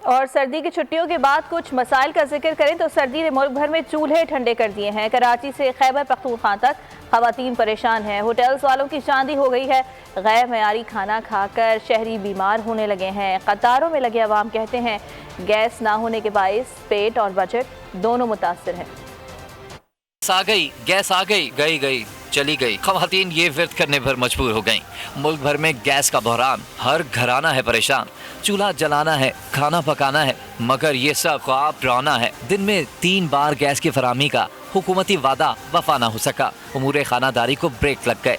और सर्दी की छुट्टियों के बाद कुछ मसाइल का जिक्र करें तो सर्दी ने मुल्क भर में चूल्हे ठंडे कर दिए हैं। कराची से खैबर पख्तूनख्वा तक खवातीन परेशान हैं। होटल्स वालों की चांदी हो गई है। गैर मयारी खाना खाकर शहरी बीमार होने लगे हैं। कतारों में लगे अवाम कहते हैं गैस ना होने के बाइस पेट और बजट दोनों मुतासर हैं। आ गई गैस, आ गई, गई चली गई। खवातीन ये व्रत करने पर मजबूर हो गईं। मुल्क भर में गैस का बहरान, हर घराना है परेशान। चूल्हा जलाना है, खाना पकाना है, मगर ये सब ख्वाब डरावना है। दिन में 3 बार गैस की फराहमी का हुकूमती वादा वफा ना हो सका। उमूरे खानादारी को ब्रेक लग गए।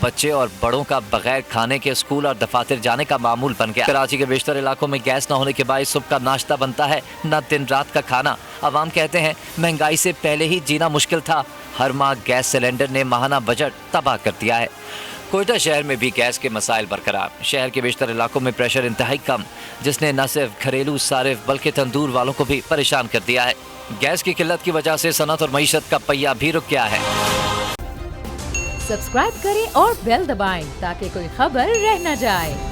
बच्चे और बड़ों का बगैर खाने के स्कूल और दफातर जाने का मामूल बन गया। कराची के बेशतर इलाकों में गैस न होने के बाद सुबह का नाश्ता बनता है, न दिन रात का खाना। अवाम कहते हैं महंगाई से पहले ही जीना मुश्किल था। हर माह गैस सिलेंडर ने माहाना बजट तबाह कर दिया है। कोयटा शहर में भी गैस के मसाइल बरकरार। शहर के बेशतर इलाकों में प्रेशर इंतहाई कम, जिसने न सिर्फ घरेलू सारिफ बल्कि तंदूर वालों को भी परेशान कर दिया है। गैस की किल्लत की वजह से सनत और मईशत का पहिया भी रुक गया है। सब्सक्राइब करें और बेल दबाएं ताकि कोई खबर रह न जाए।